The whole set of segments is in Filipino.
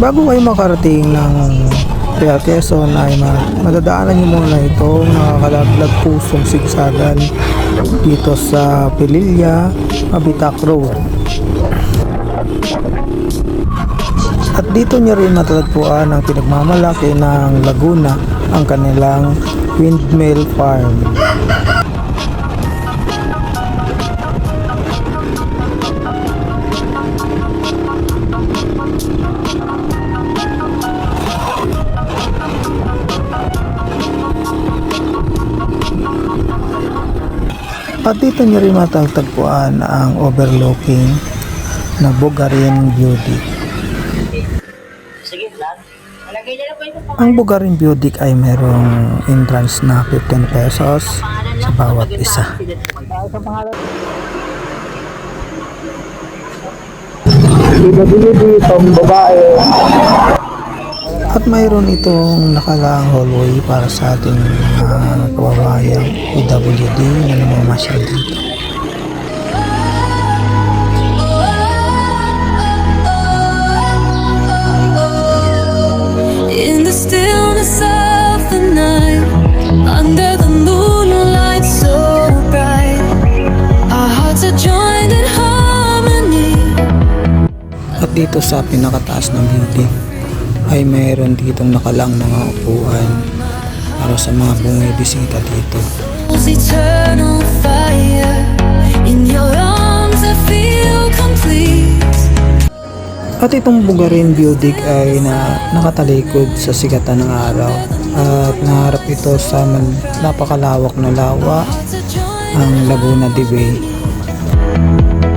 Bago kayo makarating ng Real Quezon ay madadaanan nyo muna itong nakakalaglag pusong sigsagan dito sa Pililla, Mabitac Road. At dito nyo rin matatagpuan ang pinagmamalaki ng Laguna, ang kanilang windmill farm. At dito nyo rin matatagpuan ang overlooking na Bugarin Beauty. Ang Bugarin Beauty ay mayroong entrance na 15 pesos sa bawat isa. Itong babae. At mayroon itong nakalaang hallway para sa ating kababayang PWD na namamasyal dito. In the stillness of the night, under the moonlight so bright, our hearts are joined in harmony. At dito sa pinakataas ng beauty ay mayroon ditong nakalang mga upuan para sa mga bumibisita dito. Eternal fire, in your arms I feel complete. At itong Bugarin Beauty ay nakatalikod sa sigatan ng araw at naharap ito sa napakalawak na lawa, ang Laguna de Bay.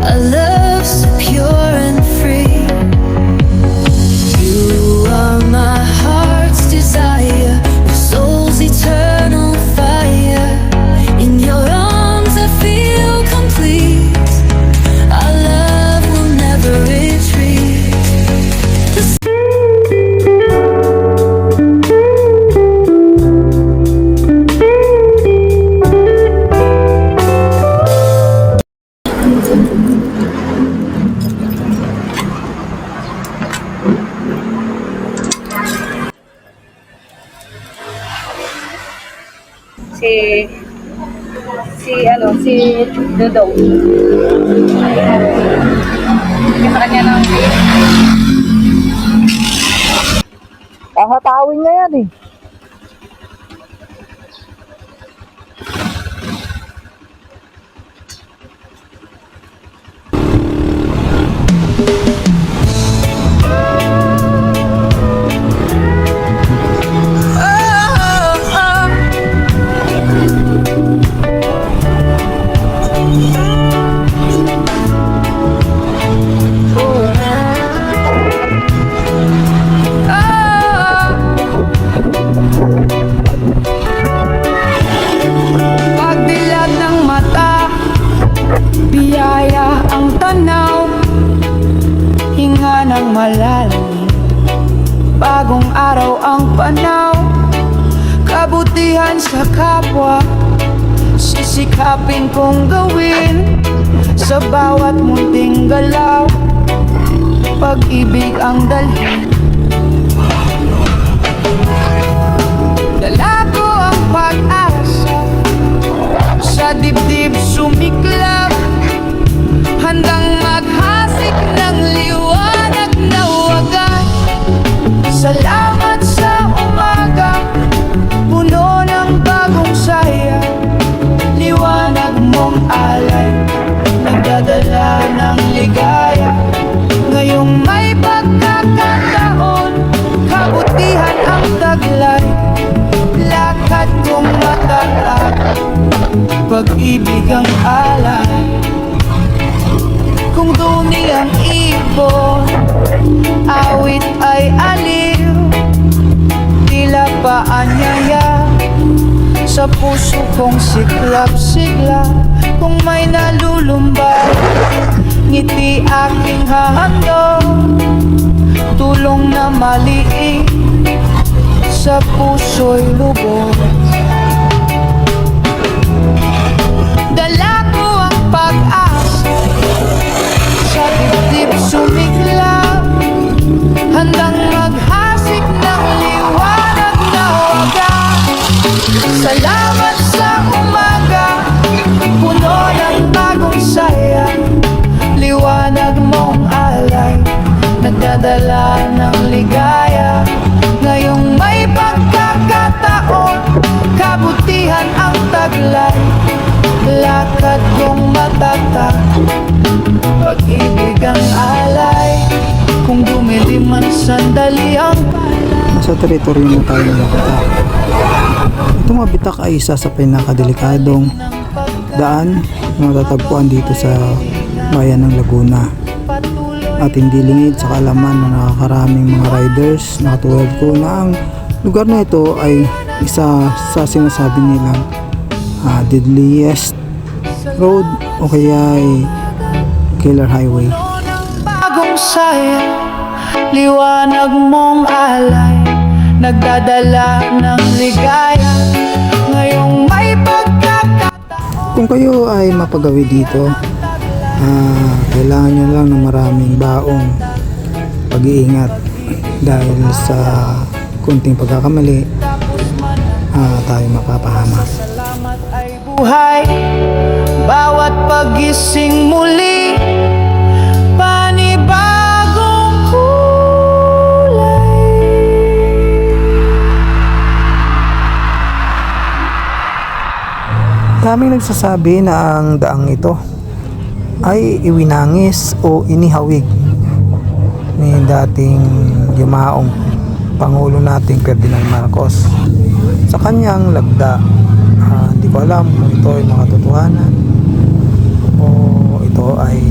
A love so pure and free. You are my heart's desire, your soul's eternal fire. In your arms I feel complete. Our love will never retreat. si Dudong. Kita kanya ng Kahatawin na yan eh. Malalim, bagong araw ang panaw, kabutihan sa kapwa, sisikapin kong gawin sa bawat munting galaw, pag-ibig ang dalhin. Dala ko ang pag-asa, sa dibdib sumiklab, handang maghasik ng liwanag na wagas. Salamat sa umaga, puno ng bagong saya, liwanag mong alay, nagdadala ng ligaya. Ngayong may pagkakataon, kabutihan ang taglay, lakad kong matatag, pag-ibig ang alay. Kung duni ang ibon, awit ay aliw, tila paanyaya sa puso kong siklap-sigla. Kung may nalulumbay, ngiti aking hahandog, tulong na maliit sa puso'y lubog. Dala ko ang pag-asa, sa dibdib sumiklap, handang teritoryo na tayo ng bitak. Itong mga bitak ay isa sa pinakadelikadong daan na matatagpuan dito sa bayan ng Laguna. At hindi lingid sa kaalaman ng nakakaraming mga riders na katulad ko na ang lugar na ito ay isa sa sinasabi nilang deadliest road o kaya ay killer highway. Bagong saya, liwanag mong alay, nagdadala ng ligaya, ngayong may pagkakataon. Kung kayo ay mapagawi dito, kailangan nyo lang ng maraming baong pag-iingat dahil sa kunting pagkakamali tayo mapapahamak. Salamat ay buhay, bawat pagising muli, panibagong kulay. Daming nagsasabi na ang daang ito ay iwinangis o inihawig ni dating yumaong Pangulo nating Ferdinand Marcos sa kanyang lagda. Hindi ko alam kung ito ay mga totohanan o ito ay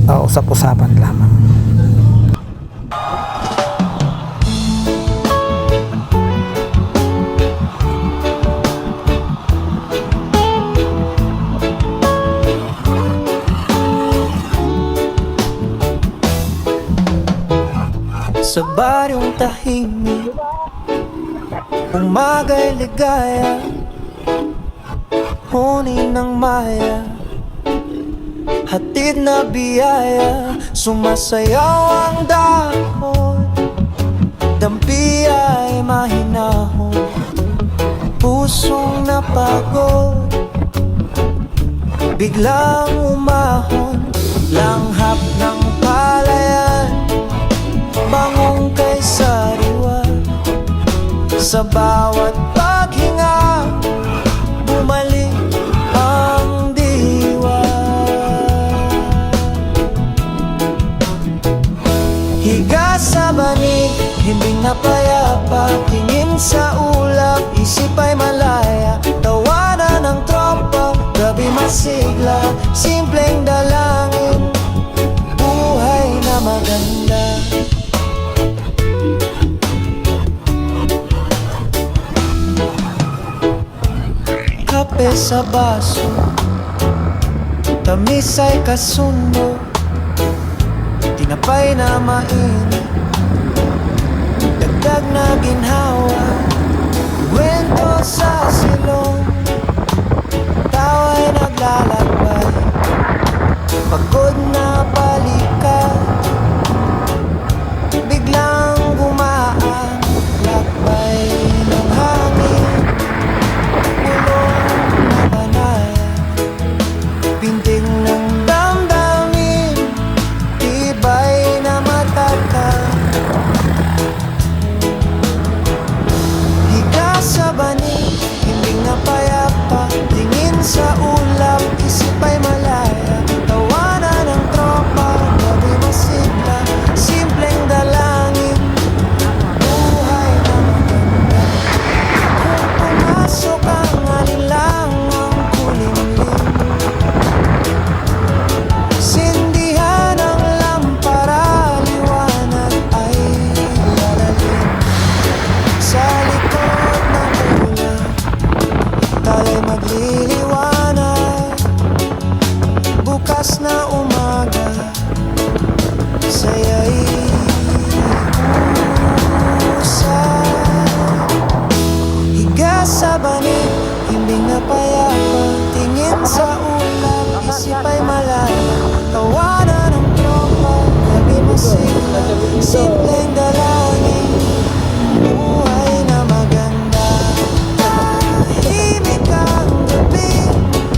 usap-usapan lamang. Sa baryong tahimik, umaga'y ligaya, huni ng maya, hatid na biyaya, sumasayaw ang dahon, dampi ay mahinahon, pusong napagod, biglang umahon, langhap ng palayan, bangong kay sariwa, sa bawat paghinga, bumalik ang diwa. Higa sa banig, hindi na payapa, tingin sa ulap, isip ay malaya, tawanan ng tropa, gabi masigla, simpleng dalangin, buhay na maganda. Kape sa baso, tamis ay kasundo, tinapay na mainit, dagdag na ginhawa, kwento sa silong, tawa'y naglalakbay, pagod na balikan, biglang gumaan, lakbay ng hangin, pinting ng damdamin, tibay na matakal. Higa sa banig, hindi na payapa, tingin sa ulap, isip ay malaya, tawanan ng tropa, gabi masigla, simpleng dalangin, buhay na maganda. Kung pumasok ang alinlangang kulimlim, sindihan ang lampara, liwanag ay lalalim. Sa likod ng ulan, tayo'y magliliwanag. Bukas na umaga, saya'y usap. Higa sa banig, hindi na payapa, tingin sa ulap, isip ay malaya, tawanan ng tropa, gabi masigla, simpleng dalangin, buhay na maganda. Tahimik ang gabi,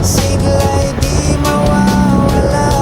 sigla'y di mawawala,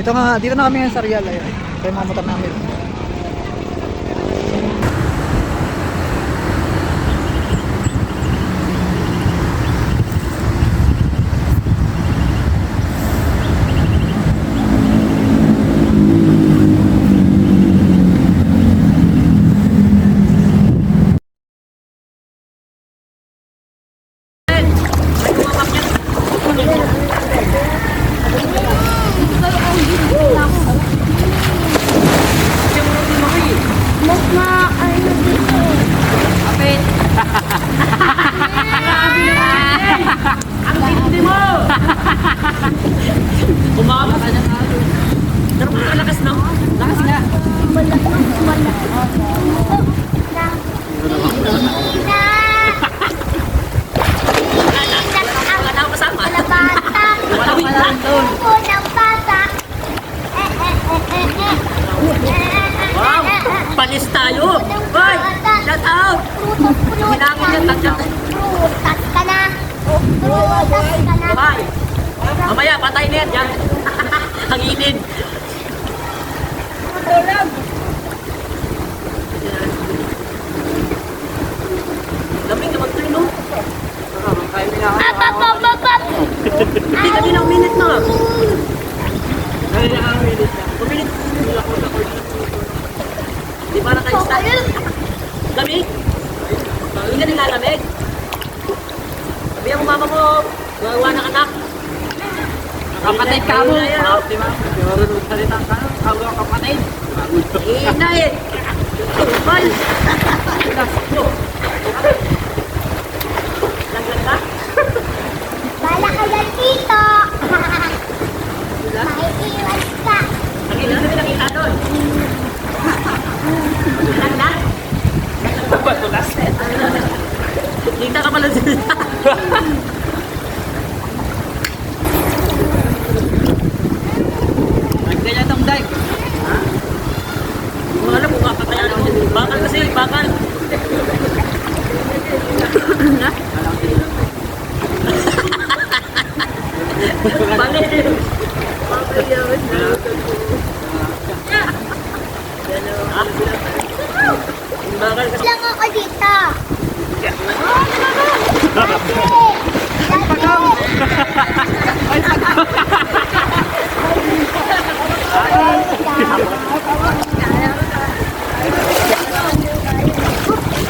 Dito na kami ngayon sa Real. Ayun. Ito yung mga motor namin. Panis tayo! Hoy! Shout out! Hinangin yan, tansya. Prutas ka na. Prutas ka na. Bye! Mamaya, patay na yan. Yan. Hanginin. Lamig naman tayo, no? Apapapapap. Hindi ka din ang minute na. Kaya ang minute na. Kuminit. Di ba na tayo start? Lamig? Hindi ka nilalamig? Sabihan mo mama mo, gawa ng anak. Kapatid ka mo. Di ba? Marunong salita ka. Kago ang kapatid. Inay. Hoy. Langlang ka? Bala ka dyan dito. Maiiwas ka. Ang ilan kami nakita doon. Langlang? Batulas. Kita ka pala dyan. Ganyan itong dive. Ha? Hindi mo alam kung kakatayan ako dyan. Bakal kasi, bakal. Ha? Bali. Bakal yaman na. Bakal kasi. Lang ako dito.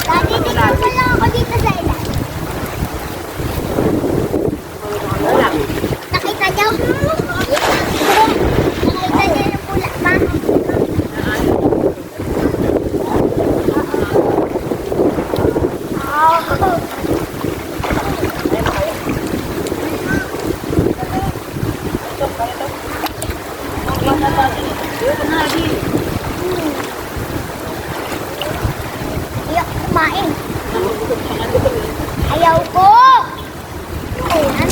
Dati dito pa lang ako dito sa ilan. Nakita niyo? Nakita niyo yung pula pa? Ayaw kumain. Ayaw ko.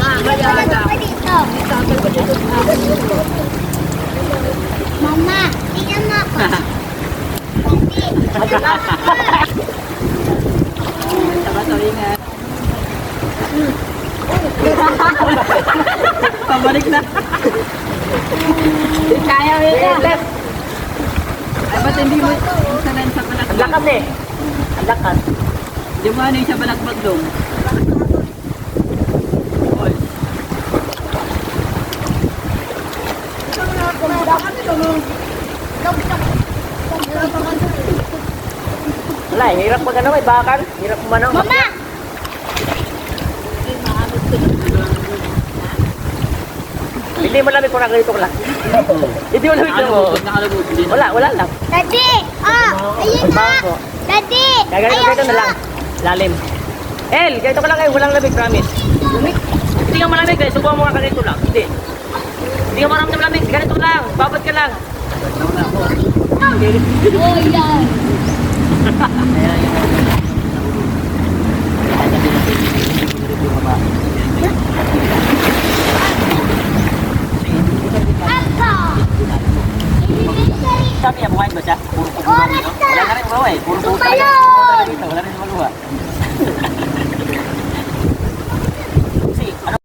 Ano pa dito? Mama, tingnan mo ako. Pabalik na. Kaya mo yun. Ay, ba't hindi mo sanayin sa balakbag? Lakas eh. Ang lakas. Di mo ano yung sa balakbag dong? Oy. Wala, hirap mag ano, may bakal. Hirap kumano. Mama! Hindi mo lamig kung nakalito ko lang. Hindi mo lamig mo. Wala lang. Daddy! Oh! Ayun na! Daddy! Ganito na lang. Lalim. El, ganito ka lang kayo. Walang lamig, promise. Hindi ka malamig eh. Subuhan mo ka ganito lang. Hindi. Hindi ka maraming lamig. Ganito lang. Babad ka lang. Oh, yan! Ako! Sabi niya, buhayin ba siya? Oras na! Wala na rin bro eh. Puro puto Tumalon! dito. Wala rin magawa. Kasi, ano?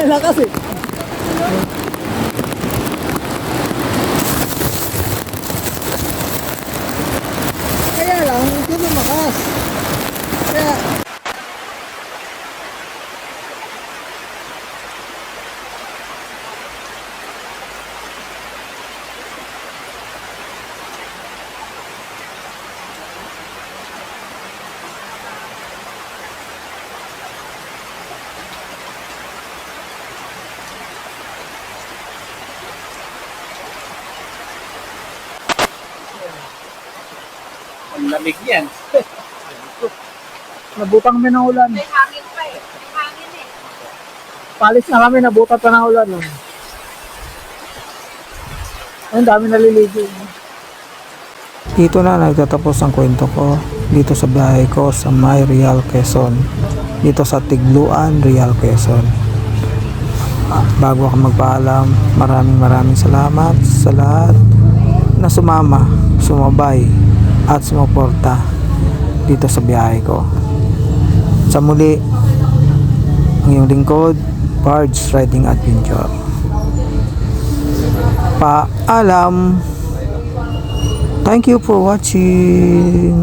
Lakas eh. Kaya lang, ito lumakas. Kaya, Ang lamig yan. nabutang kami ng ulan. May hangin pa eh. May hangin eh. Palis na kami, nabutan pa ng ulan. Oh. Ang dami naliligo. Dito na nagtatapos ang kwento ko. Dito sa bahay ko sa May Real Quezon. Dito sa Tigluan, Real Quezon. Bago ako magpaalam, maraming salamat sa lahat na sumama, sumabay at sumuporta dito sa biyahe ko. Sa muli, ang iyong lingkod, Bards Riding Adventure. Paalam. Thank you for watching.